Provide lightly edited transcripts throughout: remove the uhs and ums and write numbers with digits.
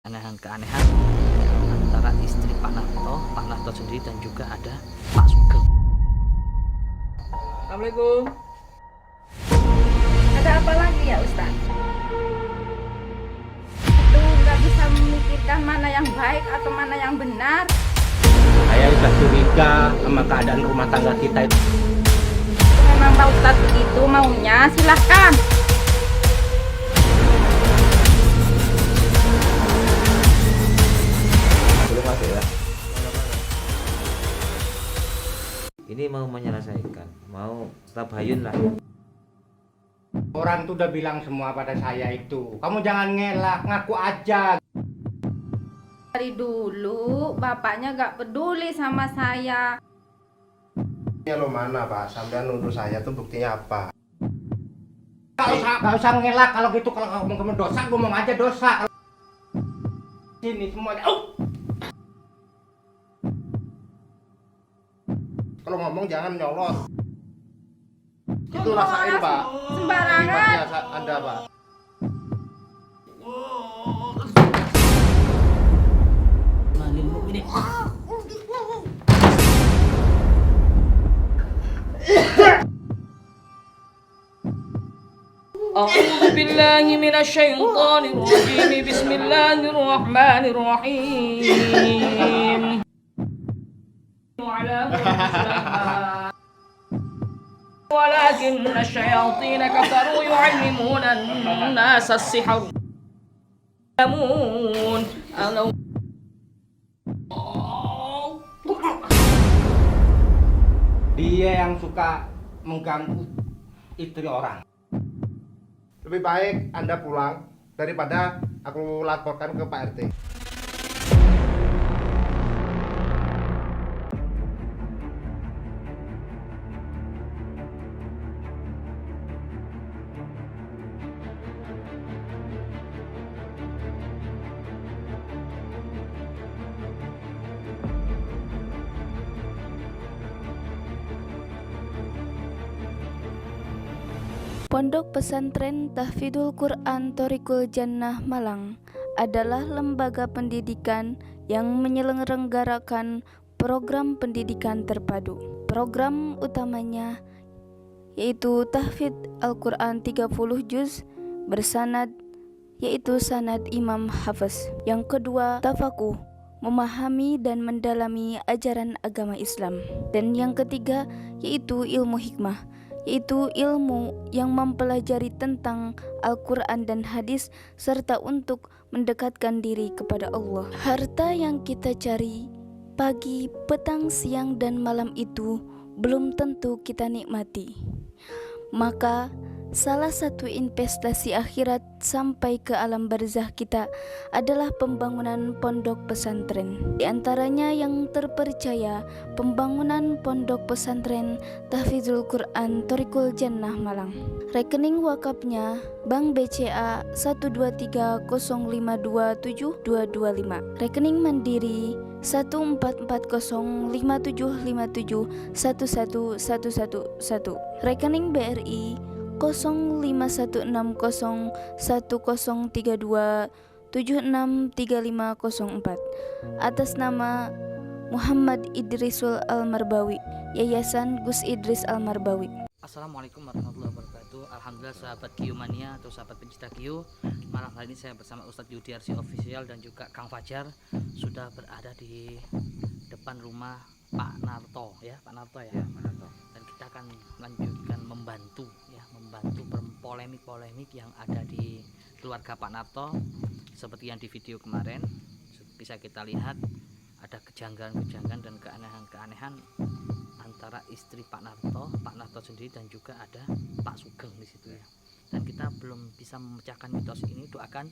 keanehan antara istri Pak Narto sendiri dan juga ada Pak Sugeng. Assalamualaikum. Ada apa lagi ya Ustaz? Itu nggak bisa memikirkan mana yang baik atau mana yang benar. Saya sudah curiga sama keadaan rumah tangga kita itu. Memang Pak Ustaz begitu maunya, silahkan. Belum masuk ya. Ini mau menyelesaikan, mau tabayun lah. Orang tuh udah bilang semua pada saya itu. Kamu jangan ngelak, ngaku aja. Dari dulu bapaknya nggak peduli sama saya. Ya lo mana Pak? Sampai nuduh saya tuh buktinya apa? Gak usah ngelak kalau gitu. Kalau ngomong dosa, ngomong aja dosa. Sini semuanya. Kalau ngomong jangan nyolot. Itu Kok rasain orang Pak. sembarangan. Akibatnya Anda Pak. أعوذ بالله من الشيطان الرجيم بسم الله الرحمن الرحيم ولكن الشياطين كفروا يعلمون الناس السحر يعلمون Dia yang suka mengganggu istri orang. Lebih baik Anda pulang daripada aku laporkan ke Pak RT. Pondok Pesantren Tahfidzul Quran Thoriqul Jannah Malang adalah lembaga pendidikan yang menyelenggarakan program pendidikan terpadu. Program utamanya yaitu tahfidz Al-Quran 30 juz bersanad, yaitu sanad Imam Hafiz. Yang kedua, tafakuh, memahami dan mendalami ajaran agama Islam. Dan yang ketiga yaitu ilmu hikmah, yaitu ilmu yang mempelajari tentang Al-Quran dan hadis serta untuk mendekatkan diri kepada Allah. Harta yang kita cari pagi, petang, siang, dan malam itu belum tentu kita nikmati. Maka salah satu investasi akhirat sampai ke alam barzah kita adalah pembangunan pondok pesantren. Di antaranya yang terpercaya pembangunan pondok pesantren Tahfidzul Quran Thoriqul Jannah Malang. Rekening wakafnya Bank BCA 12305272225. Rekening Mandiri 1440575711111. Rekening BRI 05161032763504 atas nama Muhammad Idrisul Almarbawi, Yayasan Gus Idris Almarbawi. Assalamualaikum warahmatullahi wabarakatuh. Alhamdulillah sahabat Qiyumania atau sahabat pencinta Qiyu. Malam hari ini saya bersama Ustadz Yudiarsi Official dan juga Kang Fajar sudah berada di depan rumah Pak Narto ya, Pak Narto ya. Dan kita akan melanjutkan membantu polemik-polemik yang ada di keluarga Pak Narto. Seperti yang di video kemarin bisa kita lihat ada kejanggalan dan keanehan antara istri Pak Narto sendiri dan juga ada Pak Sugeng di situ ya. Dan kita belum bisa memecahkan mitos ini. Doakan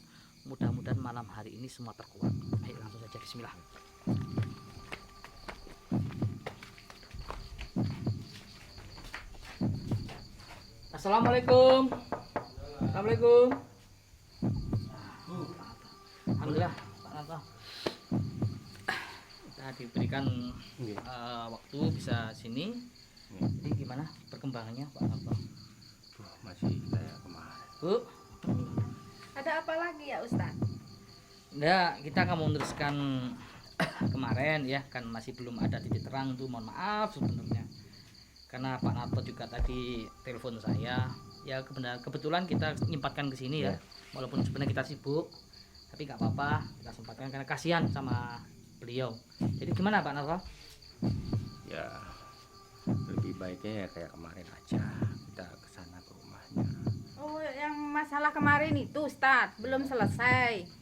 mudah-mudahan malam hari ini semua terkuat. Ayo langsung saja, bismillah. Assalamualaikum. Assalamualaikum. Alhamdulillah Pak Narto kita diberikan waktu bisa sini. Jadi gimana perkembangannya Pak Narto? Masih kayak kemarin. Bu, Ada apa lagi ya Ustaz? Enggak, kita akan meneruskan kemarin ya, kan masih belum ada titik terang tuh, mohon maaf sebenarnya. Karena Pak Narto juga tadi telepon saya. Ya kebetulan kita nyempatkan ke sini ya. Walaupun sebenarnya kita sibuk, tapi nggak apa-apa, kita sempatkan karena kasihan sama beliau. Jadi gimana Pak Narto? Ya lebih baiknya ya kayak kemarin aja, kita ke sana ke rumahnya. Oh, yang masalah kemarin itu Ustadz belum selesai.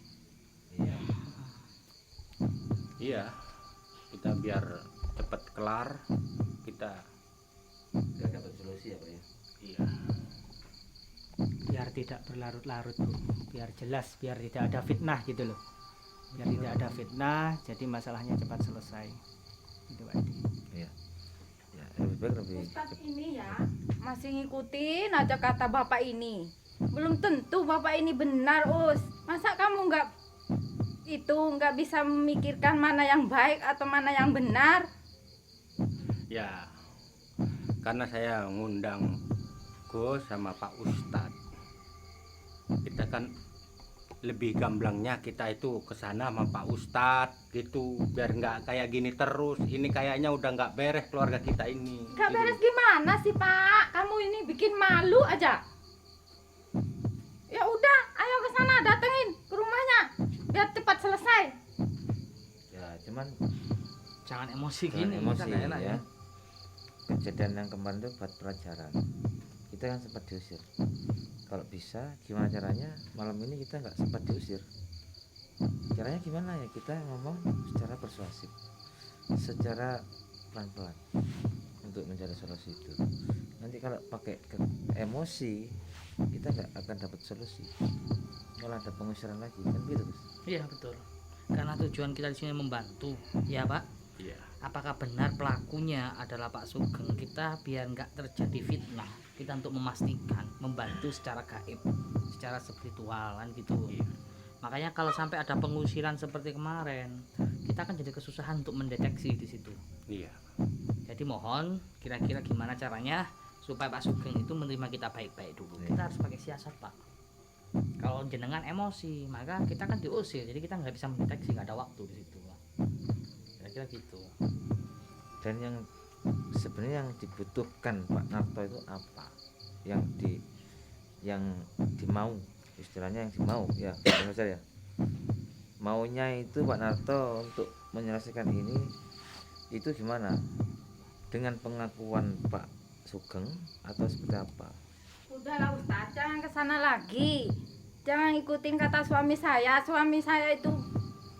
Iya, kita biar cepet kelar, kita Biar dapat solusi ya Pak ya. iya. Biar tidak berlarut-larut Bu, biar jelas, biar tidak ada fitnah gitu loh, biar tidak ada fitnah, jadi masalahnya cepat selesai itu Pak Edi. Iya. Ya, lebih baik lebih Ustadz ini ya masih ngikutin aja kata bapak ini. Belum tentu bapak ini benar, Us. Masa kamu nggak bisa memikirkan mana yang baik atau mana yang benar? Ya, karena saya ngundang Gus sama Pak Ustadz. Kita kan lebih gamblangnya kita itu ke sana sama Pak Ustadz gitu, biar nggak kayak gini terus. Ini kayaknya udah nggak beres keluarga kita ini. Nggak beres gimana sih Pak? Kamu ini bikin malu aja. Ya udah, ayo ke sana, datengin ke rumahnya biar cepat selesai. ya cuman Jangan emosi jangan gini, emosi kan nggak enak ya. Kejadian yang kemarin itu buat pelajaran. Kita kan sempat diusir. Kalau bisa gimana caranya malam ini kita nggak sempat diusir. Caranya gimana ya, kita ngomong secara persuasif, secara pelan-pelan untuk mencari solusi itu. Nanti kalau pakai emosi kita nggak akan dapat solusi, malah ada pengusiran lagi kan gitu Gus. Iya betul. Karena tujuan kita di sini membantu, ya Pak. Iya. Apakah benar pelakunya adalah Pak Sugeng? Kita biar nggak terjadi fitnah, kita untuk memastikan, membantu secara gaib, secara spiritual kan gitu. Makanya kalau sampai ada pengusiran seperti kemarin, kita akan jadi kesusahan untuk mendeteksi di situ. Iya. Jadi mohon kira-kira gimana caranya supaya Pak Sugeng itu menerima kita baik-baik dulu. Kita harus pakai siasat Pak. Kalau jenengan emosi, maka kita kan diusir. Jadi kita nggak bisa mendeteksi, nggak ada waktu di situ Pak. Kira-kira gitu. Dan yang sebenarnya yang dibutuhkan Pak Narto itu apa? Yang dimau, istilahnya yang dimau ya, saja ya. Maunya itu Pak Narto untuk menyelesaikan ini itu gimana? Dengan pengakuan Pak Sugeng atau seperti apa? Udahlah Ustadz, jangan ke sana lagi. Jangan ikutin kata suami saya. Suami saya itu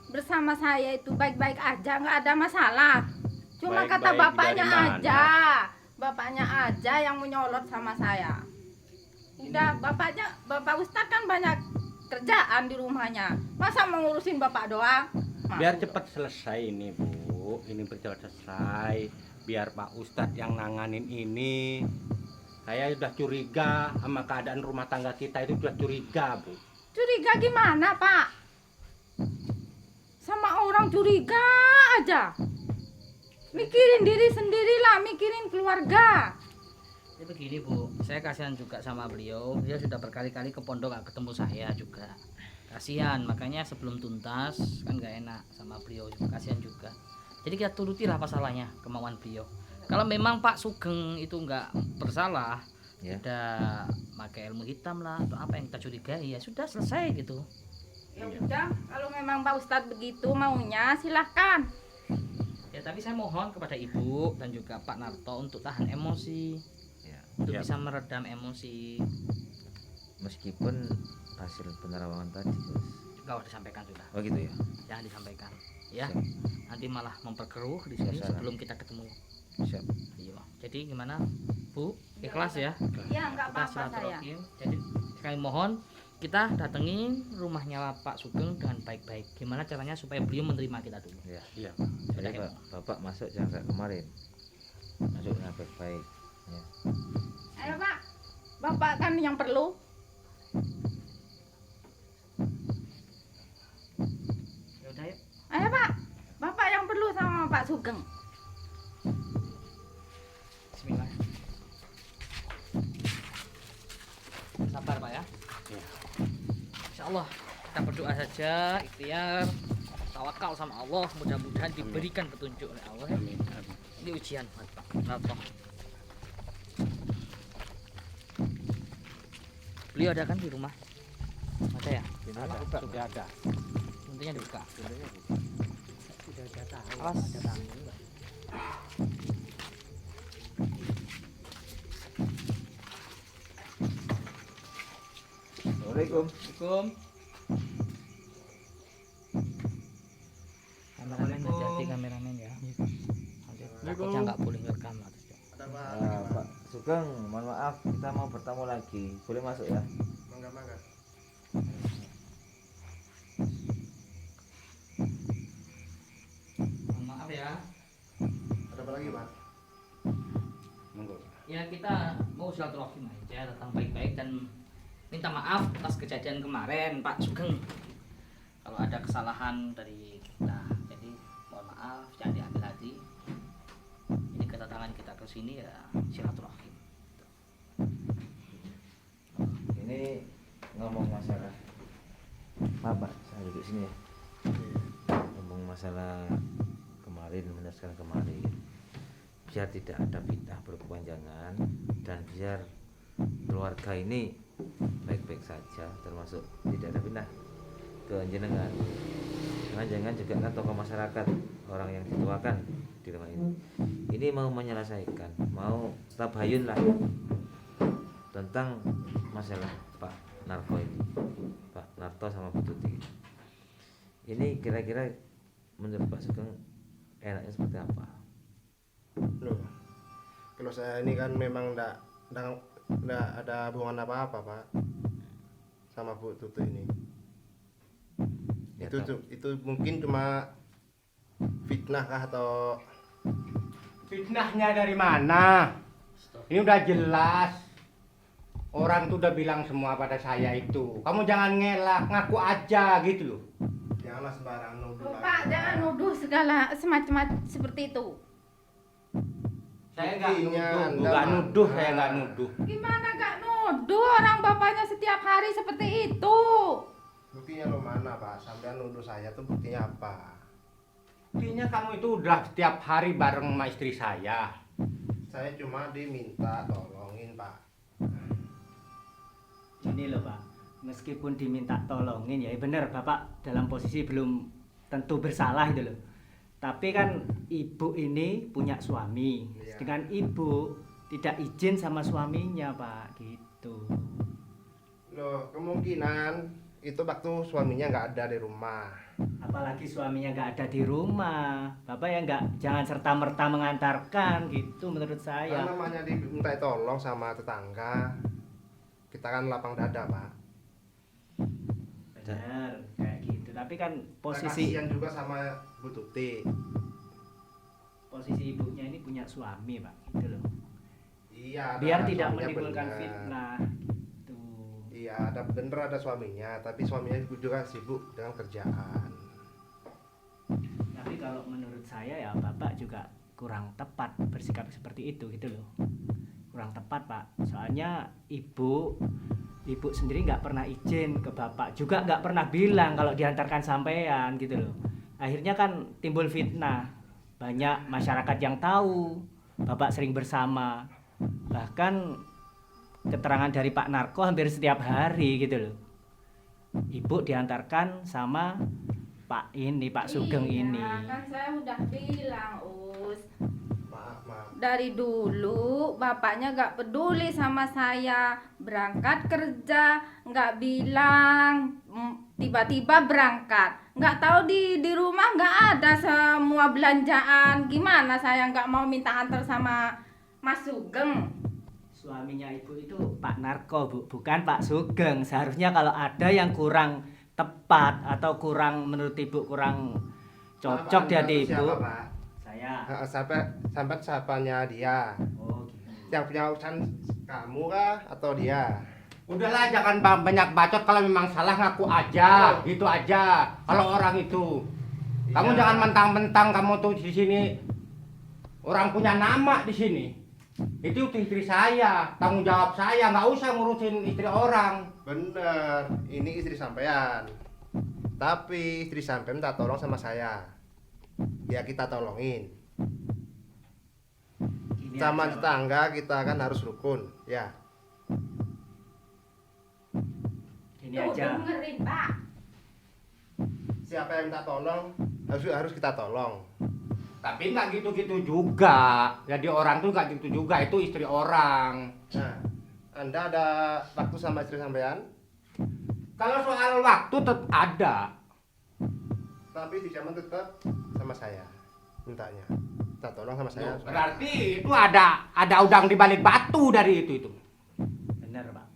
bersama saya itu baik-baik aja, nggak ada masalah. Cuma Baik-baik kata bapaknya dari mana? aja. Bapaknya aja yang menyolot sama saya. Udah, Bapak Ustadz kan banyak kerjaan di rumahnya. Masa mau ngurusin bapak doang? Biar cepat selesai ini Bu, ini berjalan selesai. Biar Pak Ustadz yang nanganin ini. Saya sudah curiga sama keadaan rumah tangga kita itu, sudah curiga Bu. Curiga gimana Pak? Sama orang curiga aja. Mikirin diri sendirilah, mikirin keluarga. Jadi begini Bu, saya kasihan juga sama beliau. Beliau sudah berkali-kali ke pondok gak ketemu saya juga. Kasihan, makanya sebelum tuntas kan gak enak sama beliau. Kasihan juga. Jadi kita turutilah masalahnya, kemauan beliau. Kalau memang Pak Sugeng itu nggak bersalah, Ya. udah pakai ilmu hitam lah atau apa yang kita curigai, ya sudah selesai gitu. Ya udah, kalau memang Pak Ustadz begitu maunya silahkan. Ya tapi saya mohon kepada Ibu dan juga Pak Narto untuk tahan emosi, Ya. untuk Ya. bisa meredam emosi. Meskipun hasil penerawangan tadi Gus. Gak usah disampaikan sudah, Oh gitu ya. jangan disampaikan. Ya, Siap. nanti malah memperkeruh di sini Suasana. sebelum kita ketemu. Siap. Iya. Jadi gimana Bu? Ikhlas ya? Ya nggak Kita apa-apa saya. silaturahim. Jadi sekali mohon kita datengin rumahnya Pak Sugeng dengan baik-baik. Gimana caranya supaya beliau menerima kita dulu? Ya. Iya. Jadi Bapak masuk jangan kayak kemarin. Masuk dengan baik-baik. Ya. Ayo Pak, Bapak kan yang perlu. Ya udah yuk. Ayo Pak, Bapak yang perlu sama Pak Sugeng. Bismillah. Sabar Pak ya. Iya. Insya Allah kita berdoa saja. saja, ikhtiar, tawakal sama Allah, mudah-mudahan diberikan petunjuk oleh Allah. Ya. Amin. Amin. Ini ujian buat Pak Narto. Beliau ada kan di rumah? Ada ya? Sudah ada. Tentunya dibuka. Sudah ada tahu, Awas. ada tamu. Assalamualaikum. Kameramen hati-hati kameramen ya. Nanti takutnya nggak boleh ngerekam atas. Pak Sugeng, mohon maaf, kita mau bertamu lagi. Boleh masuk ya? Mangga. Mohon maaf ya. Ada apa lagi, Pak? Monggo. Ya kita mau silaturahim aja, datang baik-baik dan minta maaf atas kejadian kemarin Pak Sugeng. Kalau ada kesalahan dari kita, jadi mohon maaf, jangan diambil hati. Ini kedatangan kita ke sini ya silaturahim. Ini ngomong masalah. Maaf Pak, saya duduk sini ya. Ngomong masalah kemarin, menyelesaikan kemarin. Biar tidak ada fitnah berkepanjangan dan biar keluarga ini baik-baik saja, termasuk tidak ada fitnah ke jenengan. Jangan-jangan juga kan tokoh masyarakat, orang yang dituakan di rumah ini. Ini mau menyelesaikan, mau tabayun lah tentang masalah Pak Narko ini, Pak Narto sama Bu Tuti. Ini kira-kira menurut Pak Sugeng enaknya seperti apa? Loh, kalau saya ini kan memang enggak ada hubungan apa-apa, Pak, sama Bu Tutu ini. Ya, Itu mungkin cuma fitnah kah atau Fitnahnya dari mana? Ini udah jelas. Orang tuh udah bilang semua pada saya itu. Kamu jangan ngelak, ngaku aja gitu loh. janganlah sembarang nuduh. Oh, Pak, jangan nuduh segala semacam seperti itu. Saya nggak Buktinya nuduh, Anda nggak mana? nuduh, saya nggak nuduh. Gimana gak nuduh, orang bapaknya setiap hari seperti itu. Buktinya lo mana, Pak? Sampai nuduh saya tuh buktinya apa? Buktinya kamu itu udah setiap hari bareng sama istri saya. Saya cuma diminta tolongin, Pak. Ini loh Pak, meskipun diminta tolongin ya benar Bapak dalam posisi belum tentu bersalah itu loh. Tapi kan ibu ini punya suami, Iya. dengan ibu tidak izin sama suaminya Pak, gitu. Loh, kemungkinan itu waktu suaminya nggak ada di rumah. Apalagi suaminya nggak ada di rumah, Bapak ya jangan serta merta mengantarkan gitu menurut Kan saya. namanya diminta tolong sama tetangga. Kita kan lapang dada, Pak. Benar kayak gitu. Tapi kan Posisi posisi yang juga sama Bu Tuti. posisi ibunya ini punya suami Pak, gitu loh. Iya. Biar ada tidak suaminya menimbulkan bener. fitnah. Gitu. Iya, ada suaminya, tapi suaminya juga sibuk dengan kerjaan. Tapi kalau menurut saya ya Bapak juga kurang tepat bersikap seperti itu gitu loh. Kurang tepat Pak. Soalnya ibu sendiri nggak pernah izin ke Bapak, juga nggak pernah bilang kalau diantarkan sampean gitu loh. Akhirnya kan timbul fitnah. Banyak masyarakat yang tahu Bapak sering bersama. Bahkan keterangan dari Pak Narko hampir setiap hari gitu loh. Ibu diantarkan sama Pak Sugeng ini. Iya, kan saya udah bilang, Us. Maaf. Dari dulu bapaknya gak peduli sama saya. Berangkat kerja gak bilang, tiba-tiba berangkat. Gak tahu di rumah gak ada semua belanjaan. Gimana saya gak mau minta antar sama Mas Sugeng? Suaminya ibu itu Pak Narko Bu, bukan Pak Sugeng. Seharusnya kalau ada yang kurang tepat atau kurang menurut ibu kurang cocok Maaf, di Anda hati tuh ibu, siapa, Pak? saya. Sampai siapanya dia. Oh gitu. Yang punya urusan kamu kah atau dia? Udahlah, jangan banyak bacot. Kalau memang salah ngaku aja, gitu aja. Kalau orang itu, kamu Iya. jangan mentang-mentang kamu tuh di sini orang punya nama di sini. Itu istri saya, tanggung jawab saya, nggak usah ngurusin istri orang. Bener, ini istri sampean. Tapi istri sampean minta tolong sama saya. Ya kita tolongin. Gini Sama aja, Pak. tetangga kita kan harus rukun, ya. Gini Tuh, aja. dengerin, Pak. Siapa yang minta tolong harus kita tolong. Tapi nggak gitu-gitu juga. Jadi orang tuh nggak gitu juga. Itu istri orang. Nah, Anda ada waktu sama istri sampean, Kalau soal waktu tetap ada. tapi di zaman tetap sama saya mintanya. Minta tolong sama saya. Berarti itu ada udang di balik batu dari itu. Benar, Pak.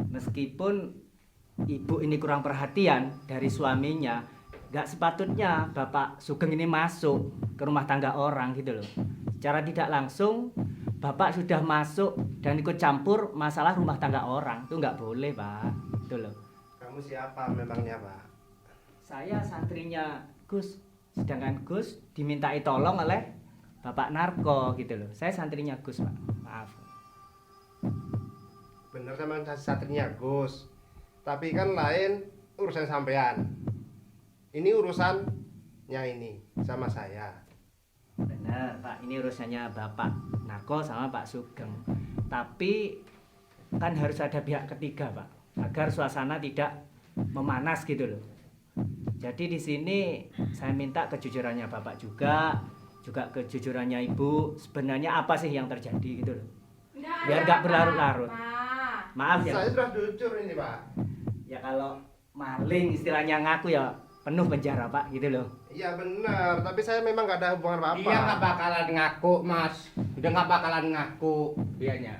Meskipun ibu ini kurang perhatian dari suaminya, nggak sepatutnya Bapak Sugeng ini masuk ke rumah tangga orang gitu loh. Secara tidak langsung Bapak sudah masuk dan ikut campur masalah rumah tangga orang. Itu nggak boleh, Pak. Gitu loh. Kamu siapa memangnya, Pak? Saya santrinya Gus, sedangkan Gus dimintai tolong oleh Bapak Narko gitu loh. Saya santrinya Gus, Pak. Maaf. Bener sama satrinya Gus. Tapi kan lain urusan sampean. Ini urusannya ini sama saya. Benar, Pak. Ini urusannya Bapak Narko sama Pak Sugeng. Tapi kan harus ada pihak ketiga, Pak, agar suasana tidak memanas gitu loh. Jadi di sini saya minta kejujurannya Bapak juga kejujurannya Ibu. Sebenarnya apa sih yang terjadi gitu loh. Biar nggak berlarut-larut. Pak. Maaf ya. Saya sudah jujur ini, Pak. Ya kalau maling istilahnya ngaku ya penuh penjara, Pak, gitu loh. Iya benar, tapi saya memang gak ada hubungan apa-apa. Dia nggak bakalan ngaku, Mas. Dia nggak bakalan ngaku dianya.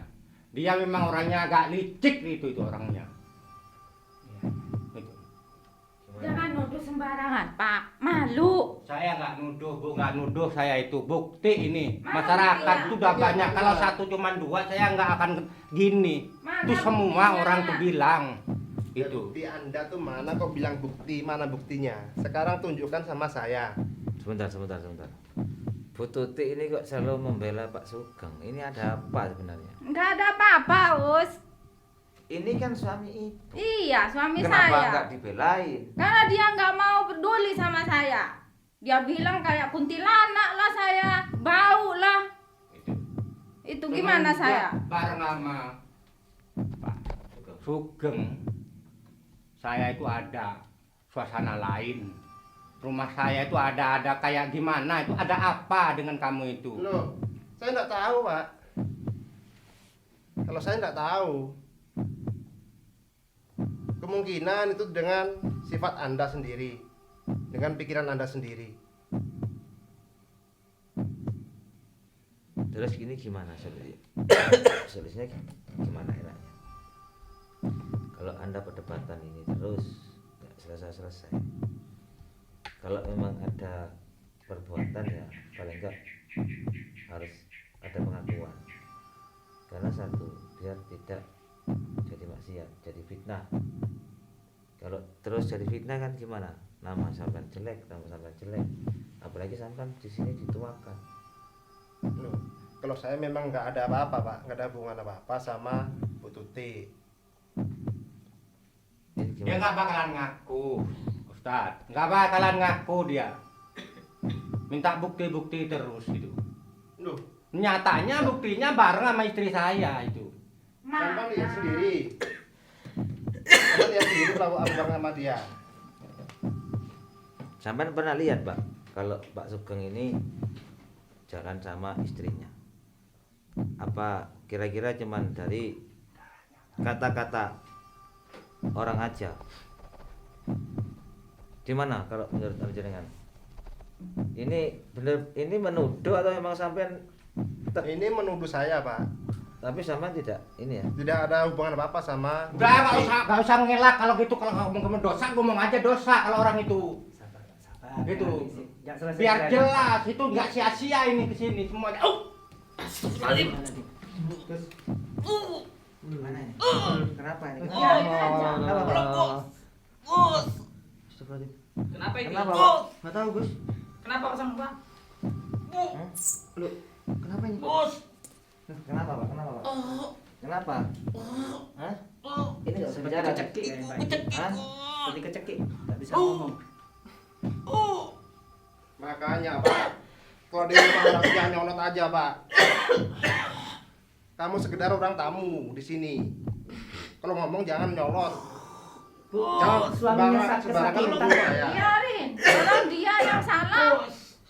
Dia memang orangnya agak licik itu orangnya. Gitu. Jangan nuduh sembarangan, Pak. Malu. Saya nggak nuduh, Bu, nggak nuduh. Saya itu bukti ini. Mana Masyarakat buktinya? itu udah Iya, banyak. benar. Kalau satu cuma dua, saya nggak akan gini. Mana Itu semua buktinya? orang tuh bilang. Ya, Itu. bukti Anda tuh mana kok bilang bukti, mana buktinya? Sekarang tunjukkan sama saya. Sebentar. Bu Tuti ini kok selalu membela Pak Sugeng. Ini ada apa sebenarnya? Enggak ada apa-apa, Us. Ini kan suami ibu. Iya, suami Kenapa saya. nggak dibelain? Karena dia nggak mau peduli sama saya. Dia bilang kayak kuntilanak lah saya, bau lah. Itu gimana Cuman saya? bareng sama Pak Sugeng, saya itu ada suasana lain. Rumah saya itu ada kayak gimana, itu ada apa dengan kamu itu? Loh, saya nggak tahu, Pak. Kalau saya nggak tahu, kemungkinan itu dengan sifat Anda sendiri, dengan pikiran Anda sendiri. Terus ini gimana solusinya gimana enaknya? Kalau Anda perdebatan ini terus nggak selesai. Kalau memang ada perbuatan ya paling enggak harus ada pengakuan. Karena satu, biar tidak jadi maksiat, jadi fitnah. Kalau terus jadi fitnah kan gimana? Nama sampean jelek, apalagi sampean di sini dituakan. Loh, kalau saya memang nggak ada apa-apa, Pak, nggak ada hubungan apa-apa sama Bu Tuti. Ini Dia gimana? nggak bakalan ngaku, Ustadz. Nggak bakalan ngaku dia. Minta bukti-bukti terus gitu. Loh, Nyatanya buktinya bareng sama istri saya itu. Sampai lihat sendiri. Sampai lihat sendiri kalau abang sama dia. Sampean pernah lihat, Pak, kalau Pak Sugeng ini jalan sama istrinya? Apa kira-kira cuman dari kata-kata orang aja? Gimana kalau menurut jenengan? Ini bener, ini menuduh atau memang sampean Ini menuduh saya, Pak. tapi sampean tidak ini ya? Tidak ada hubungan apa-apa sama Bu Udah Tuti. nggak usah ngelak kalau gitu. Kalau ngomong dosa, ngomong aja dosa kalau orang itu. Sabar, Pak, sabar. Gitu. Nggak selesai. Biar jelas itu nggak sia-sia ini kesini semuanya. Terus Gimana ini? Kenapa ini? Kenapa, Gus. Astagfirullahaladzim. Kenapa ini? Kenapa, Pak? Gus. Nggak tahu, Gus. Kenapa pasang Pak? Lu kenapa ini? Gus. Kenapa, Pak? Kenapa, Pak? Kenapa? Hah? Ini nggak Seperti penjara. kecekik kayak Pak Edi. Hah? Seperti kecekik, nggak bisa ngomong. Makanya Pak, kalau di rumah orang jangan nyolot aja Pak. Kamu sekedar orang tamu di sini. Kalau ngomong jangan nyolot. Jangan Suaminya sembarangan kesakitan. nuduh saya. Biarin, orang dia yang salah.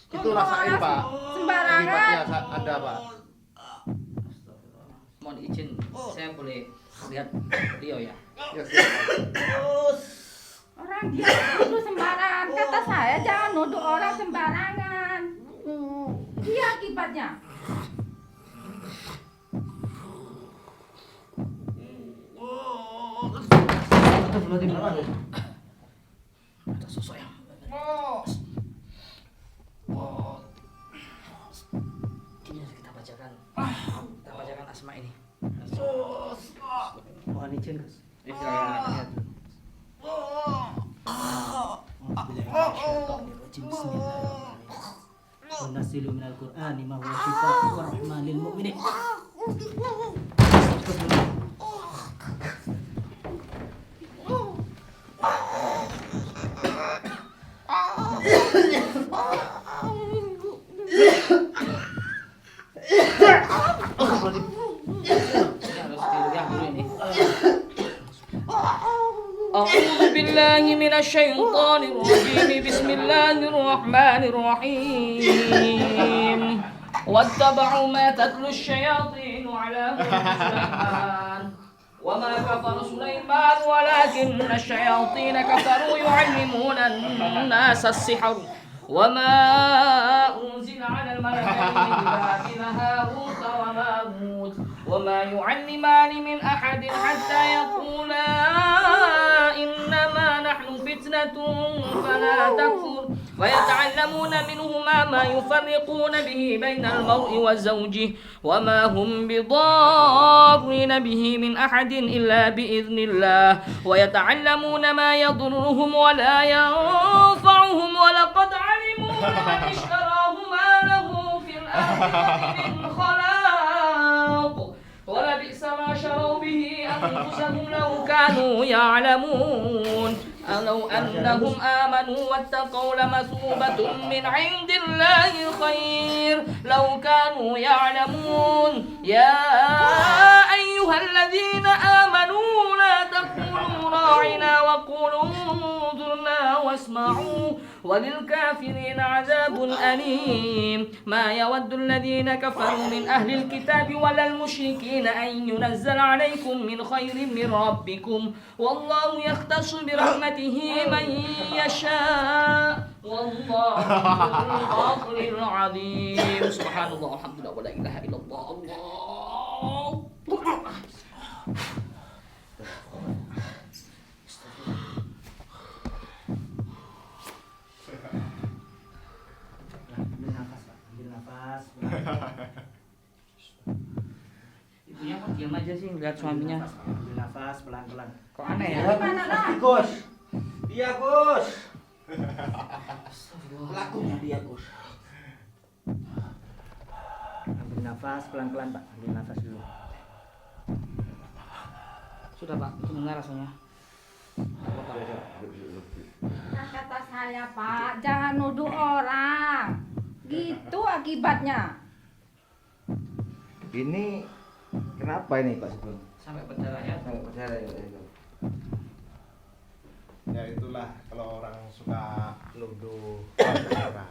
Itu Ngomong rasain orang Pak. sembarangan. Akibatnya ada Pak. Mohon izin, saya boleh lihat Rio ya. Ya siap. Orang dia nuduh sembarangan. Kata saya jangan nuduh orang sembarangan. Dia akibatnya. Ada sosok yang ini kita bacakan asma ini. Mohon izin, Gus. Saya lihat. Wa nasilu minal Qur'ani ma huwa shifaa'un wa rahmatan lil mu'minin. Ini harus dilihat dulu ini. أعوذ بالله من الشيطان الرجيم بسم الله الرحمن الرحيم واتبعوا ما تتلو الشياطين على ملك سليمان وما كفر سليمان ولكن الشياطين كفروا يعلمون الناس السحر وما أنزل على الملكين ببابل هاروت وماروت وما يعلمان من أحد حتى يقولا إنما نحن فتنة فلا تكفر ويتعلمون منهما ما يفرقون به بين المرء وزوجه وما هم بضارين به من أحد إلا بإذن الله ويتعلمون ما يضرهم ولا ينفعهم ولقد علموا من اشتراه ما له في الآخرة من خلاق ولبئس ما شروا به أنفسهم لو كانوا يعلمون لو أنهم آمنوا واتقوا لمثوبة من عند الله خير لو كانوا يعلمون يا أيها الذين آمنوا لا تقولوا راعنا وقولوا انظرنا واسمعوا وللكافرين عذاب أليم ما يود الذين كفروا من أهل الكتاب ولا المشركين أن ينزل عليكم من خير من ربكم والله يختص برحمته من يشاء والله ذو الفضل العظيم سبحان الله والحمد لله ولا إله إلا الله الله Ambil nafas, Pak. Ambil nafas. Ibunya kok diam aja sih lihat suaminya. Ambil nafas pelan-pelan. Kok aneh ya? Gimana dah? Gus. Iya, Gus. Pelakunya dia, Gus. Ambil nafas pelan-pelan, Pak. Ambil nafas dulu. Sudah Pak, itu dengar rasanya. Nah, kata saya Pak, jangan nuduh orang. Gitu akibatnya. Ini kenapa ini Pak Sugeng? Sampai berdarah ya. Sampai berdarah ya Pak Sugeng? Ya itulah kalau orang suka nuduh orang.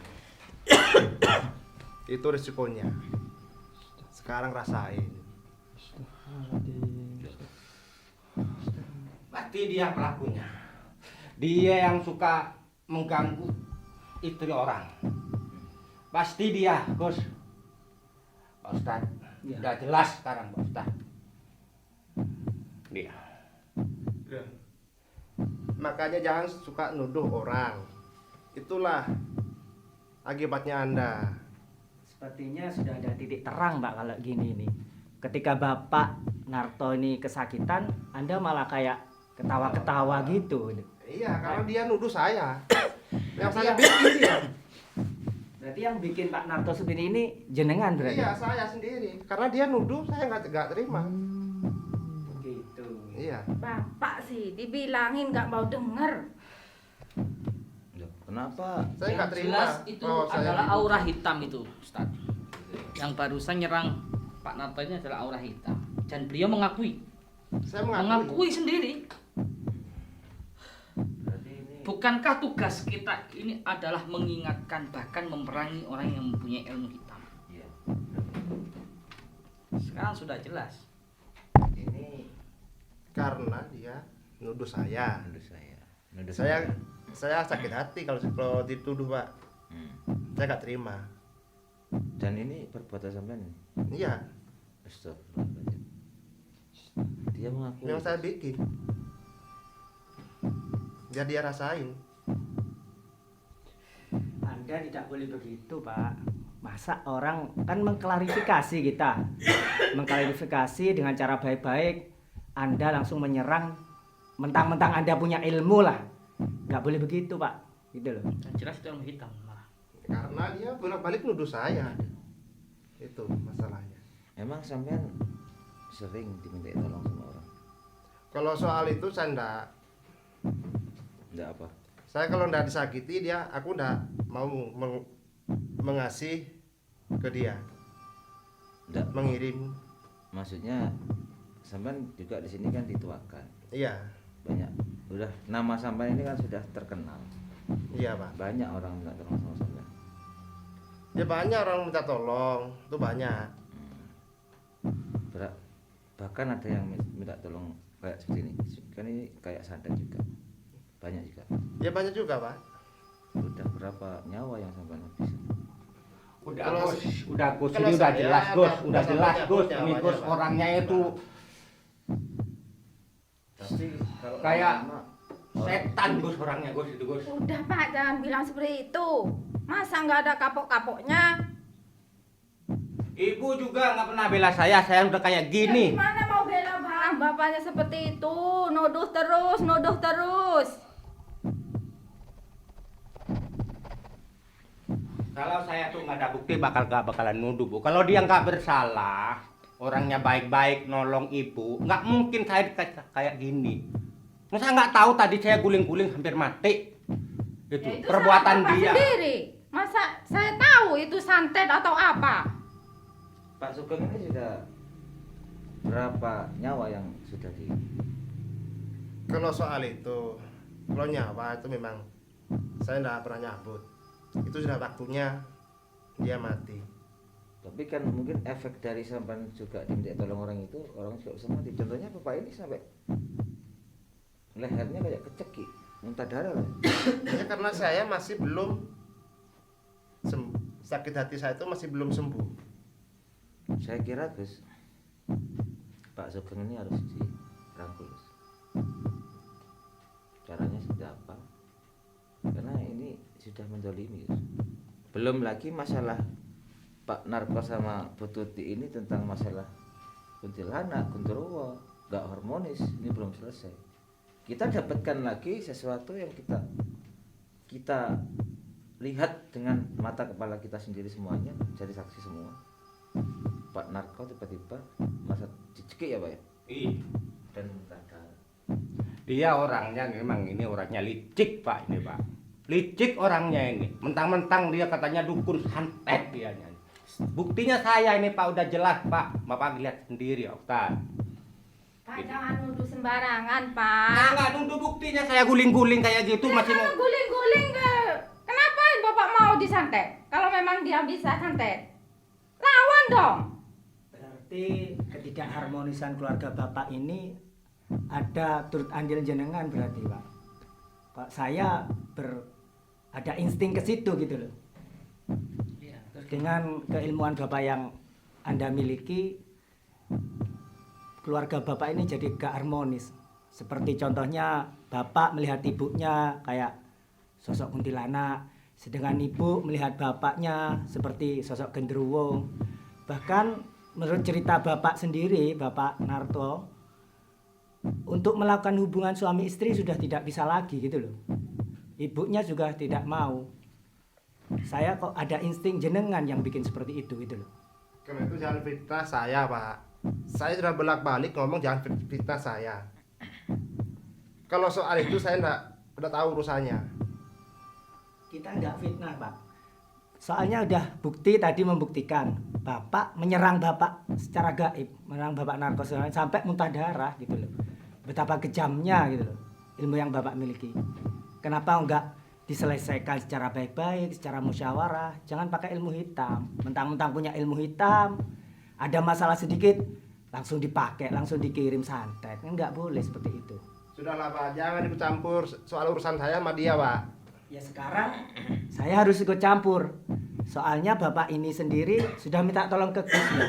Itu risikonya. Sekarang rasain. Berarti dia pelakunya. Dia yang suka mengganggu istri orang. Pasti dia, Gus. Pak Ustadz, Ya. udah jelas sekarang Pak Ustadz. Dia. Makanya jangan suka nuduh orang. Itulah akibatnya Anda. Sepertinya sudah ada titik terang, Pak, kalau gini nih. Ketika Bapak Narto ini kesakitan, Anda malah kayak ketawa-ketawa gitu. Iya, karena dia nuduh saya. Yang Berarti saya ya- bikin dia. Berarti yang bikin Pak Narto seperti ini jenengan berarti? Iya, saya sendiri. Karena dia nuduh, saya nggak terima. Iya. Bapak sih dibilangin nggak mau denger. Loh, kenapa? Saya nggak terima. Jelas itu kalau saya adalah dibuka. aura hitam itu, Ustaz. Yang barusan nyerang Pak Narto ini adalah aura hitam. Dan beliau mengakui. Saya Mengakui sendiri. Berarti ini Bukankah tugas kita ini adalah mengingatkan bahkan memerangi orang yang mempunyai ilmu hitam? iya. Sekarang sudah jelas. Ini Karena dia nuduh saya. menurut saya. Menurut Saya sakit hati kalau dituduh, Pak. Saya nggak terima. Dan ini perbuatan sampean ini. Iya, Astagfirullahaladzim. Dia mengakui. yang saya bikin. Biar dia rasain. Anda tidak boleh begitu, Pak. Masa orang kan mengklarifikasi kita. Mengklarifikasi dengan cara baik-baik. Anda langsung menyerang mentang-mentang Anda punya ilmu lah. Nggak boleh begitu, Pak. Gitu loh. Dan jelas itu ilmu hitam malah. Karena dia bolak-balik nuduh saya. Itu masalahnya. Emang sampean sering diminta tolong sama orang? Kalau soal itu saya Enggak apa? Saya kalau ndak disakiti aku ndak mau mengasih ke dia, Enggak. mengirim. Maksudnya sampean juga di sini kan dituakan. Iya, Banyak. Udah nama sampean ini kan sudah terkenal. iya Pak. Banyak orang minta tolong sama sampean. Ya banyak orang minta tolong, itu banyak. Bahkan ada yang minta tolong kayak seperti ini. Kan ini kayak sadar juga. Banyak juga. Ya banyak juga Pak. Udah berapa nyawa yang sampean habisin? Udah Kalau- Gus, udah Gus, kalau ini udah saya jelas Gus, apa- udah apa jelas banyak Gus, Gus, ini banyak, Gus Pak. orangnya itu Tapi kalau Kayak- lama, setan Gus orangnya Gus itu Gus. Udah Pak, jangan bilang seperti itu. Masa nggak ada kapok-kapoknya? Ibu juga nggak pernah bela saya udah kayak Ya, gini. gimana mau bela bapaknya seperti itu? Nuduh terus, nuduh terus. Kalau saya tuh nggak ada bukti gak bakalan nuduh Bu. Kalau dia nggak bersalah, orangnya baik-baik nolong ibu, nggak mungkin saya kayak gini. Masa nggak tahu tadi saya guling-guling hampir mati. Itu Ya, itu perbuatan salah Bapak dia. sendiri. Masa saya tahu itu santet atau apa? Pak Sugeng ini sudah berapa nyawa yang sudah di Kalau soal itu, kalau nyawa itu memang saya ndak pernah nyabut. Itu sudah waktunya dia mati. tapi kan mungkin efek dari sampan juga diminta tolong orang itu orang juga bisa mati. Contohnya bapak ini sampai lehernya kayak kecekik, muntah darah loh. Ya karena saya masih belum sakit hati saya itu masih belum sembuh. Saya kira Gus, Pak Sugeng ini harus dirangkul Gus. Caranya sudah apa? Karena ini sudah mendolimi Gus. Belum lagi masalah Pak Narko sama Bu Tuti ini tentang masalah kuntilanak, gunderuwo, gak harmonis, ini belum selesai. Kita dapatkan lagi sesuatu yang kita lihat dengan mata kepala kita sendiri semuanya, jadi saksi semua. Pak Narko tiba-tiba masa dicekik ya Pak ya? Ih, Dan muntah darah. dia orangnya memang ini orangnya licik Pak ini Pak. Licik orangnya ini. Mentang-mentang dia katanya dukun santet dianya. Buktinya saya ini Pak udah jelas Pak. Bapak lihat sendiri Ustaz. Pak, Gitu. jangan nuduh sembarangan, Nah, Pak. nggak nunggu buktinya saya guling-guling kayak gitu masih mau. Guling-guling ke. Kenapa Bapak mau disantet? Kalau memang dia bisa santet. Lawan dong. Berarti ketidakharmonisan keluarga Bapak ini ada turut andil jenengan berarti, Pak. Pak, saya ada insting ke situ gitu loh. Iya, Dengan keilmuan Bapak yang Anda miliki, keluarga Bapak ini jadi gak harmonis. Seperti contohnya Bapak melihat ibunya kayak sosok kuntilanak, sedangkan ibu melihat bapaknya seperti sosok genderuwo. Bahkan menurut cerita Bapak sendiri, Bapak Narto, untuk melakukan hubungan suami istri sudah tidak bisa lagi gitu loh. Ibunya juga tidak mau. Saya kok ada insting jenengan yang bikin seperti itu gitu loh. Karena itu jangan fitnah saya Pak. Saya sudah bolak-balik ngomong jangan fitnah saya. Kalau soal itu saya enggak tahu urusannya. Kita nggak fitnah, Pak. Soalnya udah bukti tadi membuktikan Bapak menyerang Bapak secara gaib, menyerang Bapak narkos sampai muntah darah gitu loh. Betapa kejamnya gitu loh ilmu yang Bapak miliki. Kenapa enggak diselesaikan secara baik-baik, secara musyawarah? Jangan pakai ilmu hitam. Mentang-mentang punya ilmu hitam, ada masalah sedikit langsung dipakai, langsung dikirim santet. Enggak boleh seperti itu. Sudahlah Pak, jangan ikut campur soal urusan saya sama dia Pak. Ya sekarang saya harus ikut campur. Soalnya Bapak ini sendiri sudah minta tolong ke Gus ya.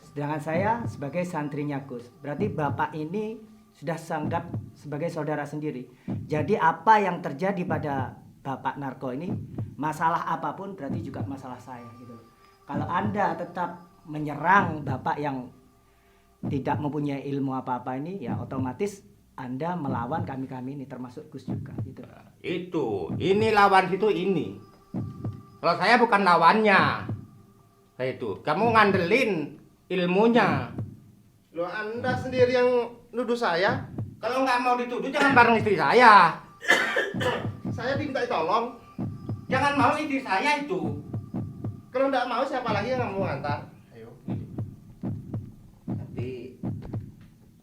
Sedangkan saya sebagai santrinya Gus. Berarti Bapak ini sudah sanggap sebagai saudara sendiri. Jadi apa yang terjadi pada Bapak narko ini, masalah apapun berarti juga masalah saya gitu. Kalau Anda tetap menyerang Bapak yang tidak mempunyai ilmu apa-apa ini, ya otomatis Anda melawan kami-kami ini termasuk Gus juga gitu. Ini lawan situ ini. Kalau saya bukan lawannya. Itu, kamu ngandelin ilmunya. Loh Anda sendiri yang nuduh saya? Kalau nggak mau dituduh jangan bareng istri saya. Saya diminta tolong. Jangan mau istri saya itu. Kalau enggak mau siapa lagi yang mau ngantar? Ayo. Tapi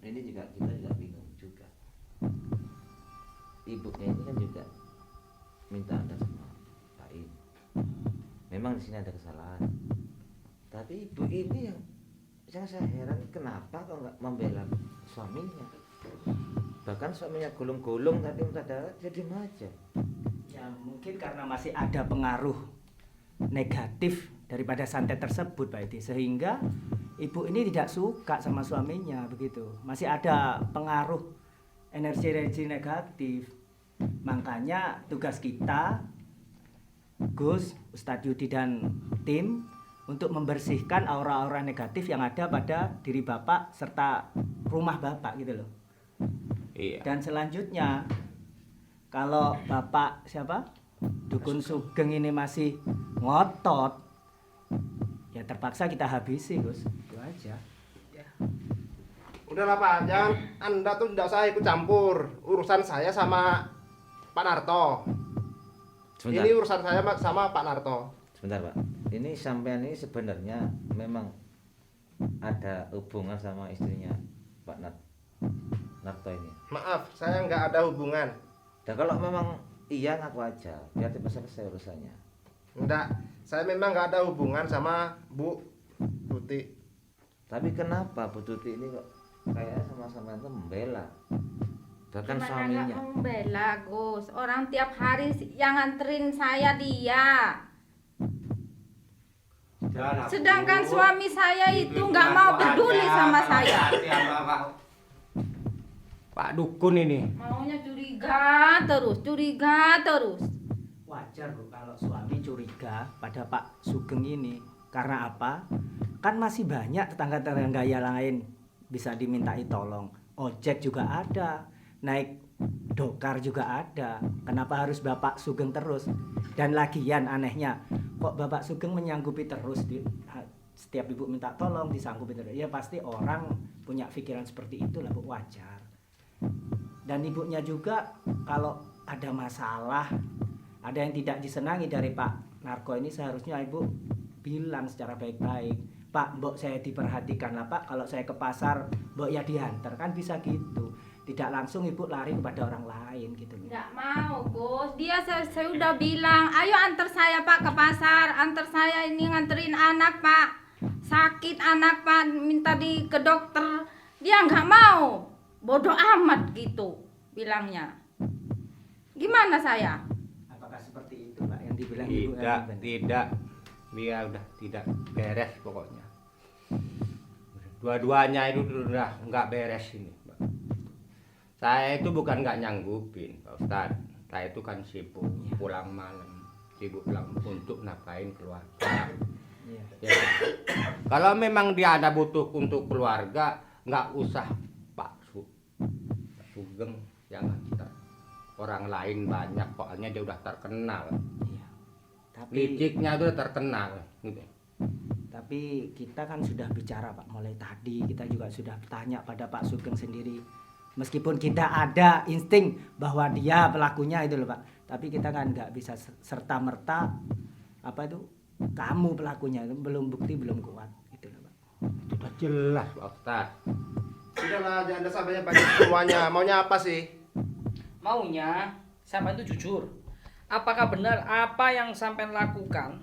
ini juga kita juga bingung juga. Ibunya ini kan juga minta Anda sama Pak In. Memang di sini ada kesalahan. Tapi ibu ini yang saya heran kenapa kok nggak membela suaminya. Bahkan suaminya gulung-gulung tadi minta darah jadi aja. Ya mungkin karena masih ada pengaruh negatif daripada santet tersebut Pak Edi, sehingga ibu ini tidak suka sama suaminya begitu. Masih ada pengaruh energi-energi negatif. Makanya tugas kita Gus, Ustadz Yudi dan tim untuk membersihkan aura-aura negatif yang ada pada diri Bapak serta rumah Bapak gitu loh. Iya. Dan selanjutnya kalau Bapak siapa? Dukun Sugeng ini masih ngotot, ya terpaksa kita habisi Gus. Itu aja. Udahlah Pak, jangan Anda tuh tidak usah ikut campur urusan saya sama Pak Narto. Sebentar. Ini urusan saya sama Pak Narto. Sebentar Pak, ini sampean ini sebenarnya memang ada hubungan sama istrinya Pak Narto ini. Maaf, saya nggak ada hubungan. Dan kalau memang iya ngaku aja, biar selesai urusannya. Enggak, saya memang nggak ada hubungan sama Bu Tuti. Tapi kenapa Bu Tuti ini kok kayaknya sama-sama itu membela? Bahkan Gimana suaminya. nggak membela Gus? Orang tiap hari yang nganterin saya dia. Sedangkan suami saya itu nggak mau peduli sama saya. Pak Dukun ini. Maunya curiga terus. Wajar Bu kalau suami curiga pada Pak Sugeng ini. Karena apa? Kan masih banyak tetangga-tetangga yang lain bisa dimintai tolong. Ojek juga ada, naik dokar juga ada. Kenapa harus Bapak Sugeng terus? Dan lagian anehnya, kok Bapak Sugeng menyanggupi terus setiap ibu minta tolong disanggupi terus. Ya pasti orang punya pikiran seperti itu lah Bu, wajar. Dan ibunya juga kalau ada masalah, ada yang tidak disenangi dari Pak Narko ini, seharusnya ibu bilang secara baik-baik, Pak, mbok saya diperhatikan lah Pak, kalau saya ke pasar mbok ya diantar, kan bisa gitu. Tidak langsung ibu lari kepada orang lain gitu loh. Nggak mau Gus, dia saya udah bilang, ayo antar saya Pak ke pasar, antar saya ini nganterin anak Pak, sakit anak Pak, minta ke dokter. Dia nggak mau, bodoh amat gitu bilangnya. Gimana saya? Apakah seperti itu Pak yang dibilang ibu? Tidak. Dia udah tidak beres pokoknya. Dua-duanya itu udah nggak beres ini. Saya itu bukan nggak nyanggupin Pak Ustadz. Saya itu kan sibuk pulang malam, sibuk pulang untuk nafkahin keluarga. Ya. Kalau memang dia ada butuh untuk keluarga, nggak usah Pak Sugeng yang ngantar. Orang lain banyak, soalnya dia udah terkenal. Iya. Tapi Liciknya udah terkenal. Gitu. Tapi kita kan sudah bicara Pak, mulai tadi kita juga sudah tanya pada Pak Sugeng sendiri. Meskipun kita ada insting bahwa dia pelakunya itu loh Pak, tapi kita kan nggak bisa serta merta apa itu kamu pelakunya, belum bukti belum kuat itu loh Pak. Sudah jelas Pak Ustadz. Sudahlah, jangan ada sampainya banyak semuanya. Maunya apa sih? Maunya sampai itu jujur. Apakah benar apa yang sampai lakukan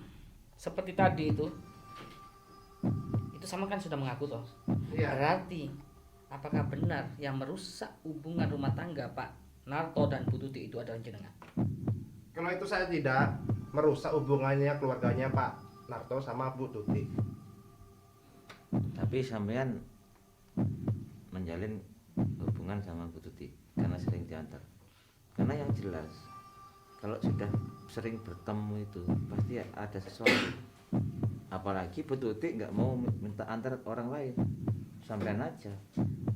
seperti tadi itu sama kan sudah mengaku toh? Iya. Berarti apakah benar yang merusak hubungan rumah tangga Pak Narto dan Bu Tuti itu adalah jenengan? Kalau itu saya tidak merusak hubungannya keluarganya Pak Narto sama Bu Tuti. Tapi sampean menjalin hubungan sama Bu Tuti karena sering diantar. Karena yang jelas kalau sudah sering bertemu itu pasti ada sesuatu. Apalagi Bu Tuti nggak mau minta antar orang lain, sampean aja.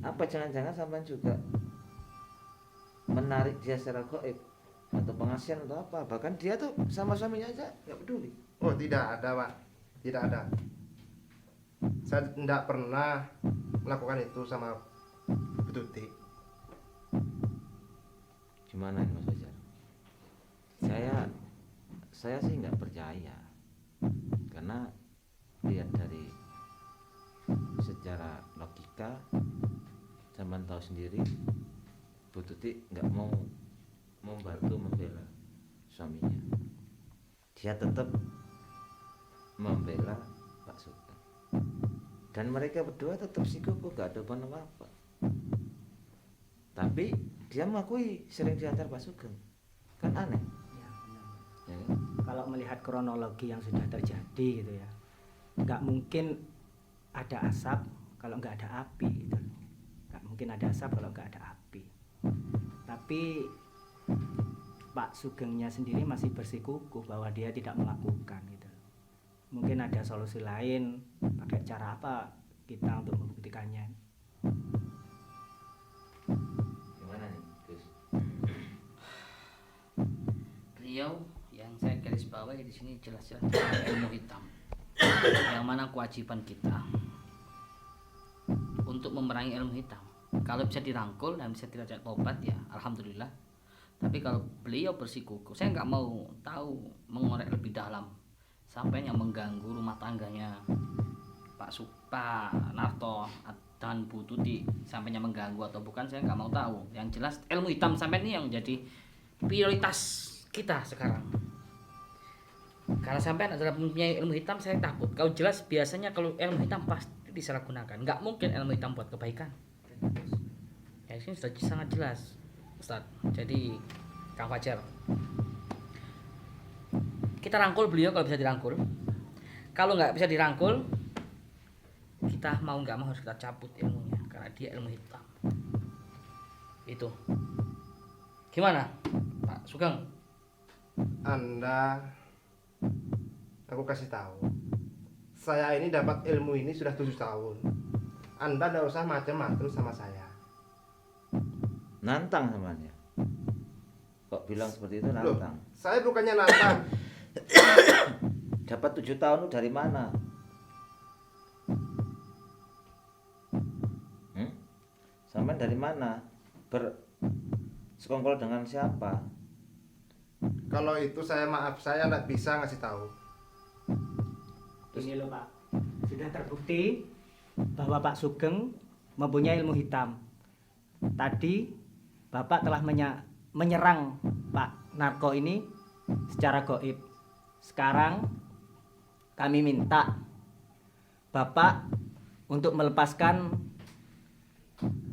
Apa jangan-jangan sampean juga menarik dia secara gaib atau pengasihan atau apa? Bahkan dia tuh sama suaminya aja nggak peduli. Oh, tidak ada Pak, tidak ada. Saya tidak pernah melakukan itu sama Bu Tuti. Gimana ini Mas Fajar? Saya sih nggak percaya karena lihat dari secara logika, zaman tahu sendiri Bu Tuti nggak mau membantu membela suaminya, dia tetap membela Pak Sugeng dan mereka berdua tetap sikukuh, gak ada hubungan apa-apa. Tapi dia mengakui sering diantar Pak Sugeng, kan aneh Ya, benar. ya kan? Kalau melihat kronologi yang sudah terjadi gitu ya, nggak mungkin ada asap kalau nggak ada api gitu. Nggak mungkin ada asap kalau nggak ada api. Tapi Pak Sugengnya sendiri masih bersikukuh bahwa dia tidak melakukan gitu. Mungkin ada solusi lain, pakai cara apa kita untuk membuktikannya. Gimana nih Gus? Beliau yang saya garis bawahi di sini jelas-jelas ilmu hitam. Yang mana kewajiban kita untuk memerangi ilmu hitam. Kalau bisa dirangkul dan bisa diajak tobat ya alhamdulillah. Tapi kalau beliau bersikukuh, saya nggak mau tahu mengorek lebih dalam sampai yang mengganggu rumah tangganya Pak Narto dan Bu Tuti, sampainya mengganggu atau bukan saya nggak mau tahu. Yang jelas ilmu hitam sampai ini yang jadi prioritas kita sekarang. Karena sampai adalah mempunyai ilmu hitam, saya takut. Kalau jelas biasanya kalau ilmu hitam pasti disalahgunakan. Nggak mungkin ilmu hitam buat kebaikan. Ya ini sudah sangat jelas, Ustaz. Jadi Kang Fajar, kita rangkul beliau kalau bisa dirangkul. Kalau nggak bisa dirangkul, kita mau nggak mau harus kita cabut ilmunya karena dia ilmu hitam. Itu. Gimana, Pak Sugeng? Anda, aku kasih tahu, saya ini dapat ilmu ini sudah 7 tahun. Anda tidak usah macam-macam sama saya. Nantang samanya. Kok bilang seperti itu Loh, nantang? saya bukannya nantang. Dapat 7 tahun dari mana? Sampai dari mana? Bersekongkol dengan siapa? Kalau itu saya maaf, saya tidak bisa ngasih tahu. Ini loh Pak, sudah terbukti bahwa Pak Sugeng mempunyai ilmu hitam. Tadi Bapak telah menyerang Pak Narko ini secara gaib. Sekarang kami minta Bapak untuk melepaskan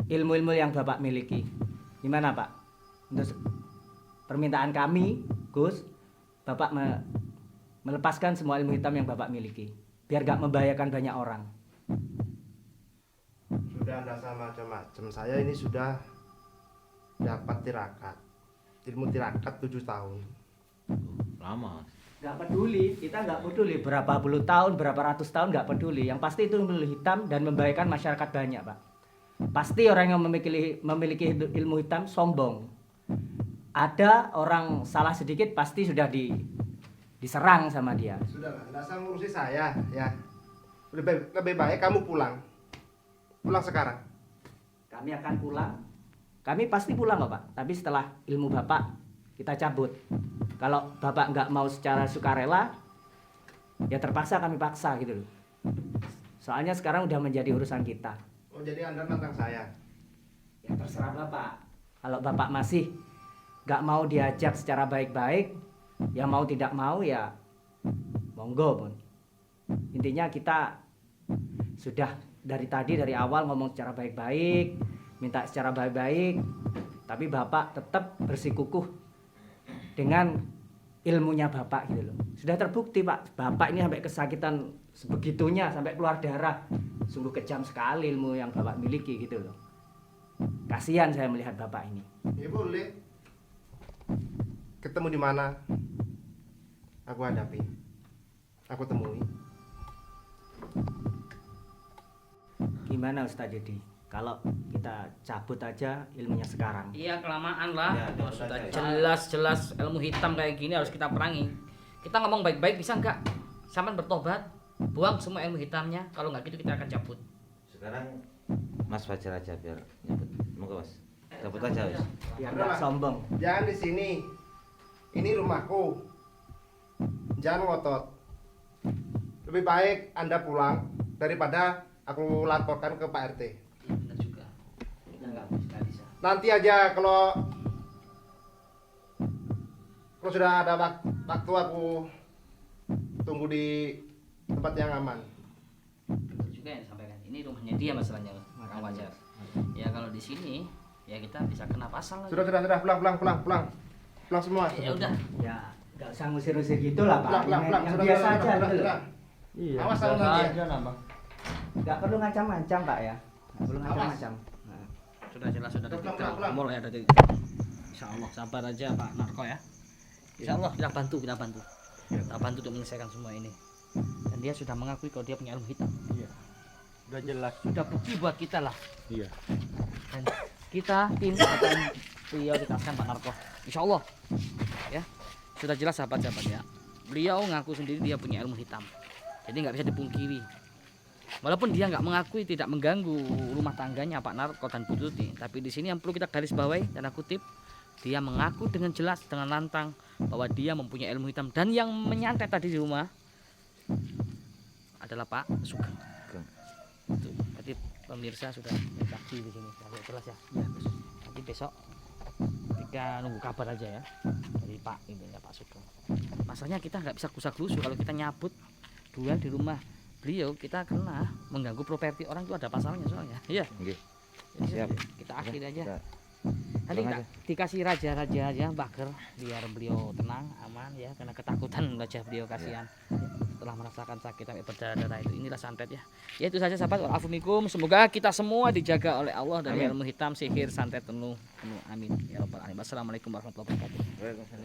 ilmu-ilmu yang Bapak miliki. Gimana Pak? Untuk permintaan kami, Gus, Bapak melepaskan semua ilmu hitam yang Bapak miliki, biar gak membahayakan banyak orang. Sudah Anda sama macam-macam. Saya ini sudah dapat tirakat. Ilmu tirakat 7 tahun. Lama. Gak peduli, kita gak peduli berapa puluh tahun, berapa ratus tahun, gak peduli. Yang pasti itu ilmu hitam dan membahayakan masyarakat banyak Pak. Pasti orang yang memiliki ilmu hitam sombong. Ada orang salah sedikit pasti sudah diserang sama dia. Sudahlah, tidak usah ngurusi saya ya. Lebih baik kamu pulang. Pulang sekarang. Kami akan pulang kami pasti pulang kok Pak. Tapi setelah ilmu Bapak kita cabut. Kalau Bapak nggak mau secara sukarela, ya terpaksa kami paksa gitu loh. Soalnya sekarang udah menjadi urusan kita. Oh, jadi Anda nantang saya. Ya terserah Bapak. Kalau Bapak masih nggak mau diajak secara baik-baik, ya mau tidak mau ya monggo pun. Intinya kita sudah dari awal ngomong secara baik-baik, minta secara baik-baik, tapi Bapak tetap bersikukuh dengan ilmunya Bapak gitu loh. Sudah terbukti Pak, Bapak ini sampai kesakitan sebegitunya, sampai keluar darah. Sungguh kejam sekali ilmu yang Bapak miliki gitu loh. Kasihan saya melihat Bapak ini. Ya boleh. Ketemu di mana? Aku hadapi. Aku temui. Gimana Ustadz Yudi? Kalau kita cabut aja ilmunya sekarang. Iya, kelamaan lah. Ya, Kalau cabut sudah aja. jelas-jelas ilmu hitam kayak gini harus kita perangi. Kita ngomong baik-baik bisa nggak? Sampai bertobat, buang semua ilmu hitamnya. Kalau nggak gitu kita akan cabut. Sekarang Mas Fajar aja biar nyebut. Monggo Mas. Cabut aja wis. Biar Udah nggak lah. sombong. Jangan di sini. Ini rumahku. Jangan ngotot. Lebih baik Anda pulang daripada aku laporkan ke Pak RT. Iya benar juga. Kita nggak bisa. Nanti aja kalau sudah ada waktu aku tunggu di tempat yang aman. Betul juga yang disampaikan. Ini rumahnya dia masalahnya, Kang Fajar. Ya kalau di sini ya kita bisa kena pasal lagi. Sudah pulang semua. Ya udah. Ya nggak usah ngusir-ngusir gitu lah Pak. Pulang. Yang biasa aja gitu loh. Iya. Awas kalau nanti ya. Nggak perlu ngancam-ngancam Pak ya. Nggak perlu ngancam-ngancam. Nah. Sudah jelas sudah Pulang, titik terang. pulang. Mulai ada titik. Insya Allah sabar aja Pak Narko ya. Insya Allah kita bantu. Kita bantu untuk menyelesaikan semua ini. Dan dia sudah mengakui kalau dia punya ilmu hitam. Udah jelas. Sudah bukti buat kita lah. Iya. Dan kita tim akan beliau dikasihkan Pak Narko. Insya Allah. Ya. Sudah jelas sahabat-sahabat ya. Beliau ngaku sendiri dia punya ilmu hitam. Jadi nggak bisa dipungkiri. Walaupun dia nggak mengakui tidak mengganggu rumah tangganya Pak Narko dan Bu Tuti, tapi di sini yang perlu kita garis bawahi dan aku kutip, dia mengaku dengan jelas dengan lantang bahwa dia mempunyai ilmu hitam dan yang menyantet tadi di rumah adalah Pak Sugeng. Itu berarti pemirsa sudah menyaksi di sini. Sudah jelas ya. Nanti besok kita nunggu kabar aja ya dari Pak ini ya Pak Sugeng. Masalahnya kita nggak bisa gusa-gusu kalau kita nyabut duel di rumah beliau, kita kena mengganggu properti orang itu ada pasalnya soalnya. Iya. Nggih. Jadi Siap. kita akhiri aja. Kita Nanti pulang kita dikasih raja-raja aja baker biar beliau tenang, aman ya, karena ketakutan wajah beliau kasihan. Setelah merasakan sakit sampai berdarah-darah itu, inilah santet ya. Ya itu saja sahabat. Wa'alaikumussalam. Semoga kita semua dijaga oleh Allah dari ilmu hitam, sihir, santet penuh. Amin. Ya rabbal alamin. Wassalamualaikum warahmatullahi wabarakatuh. Waalaikumsalam.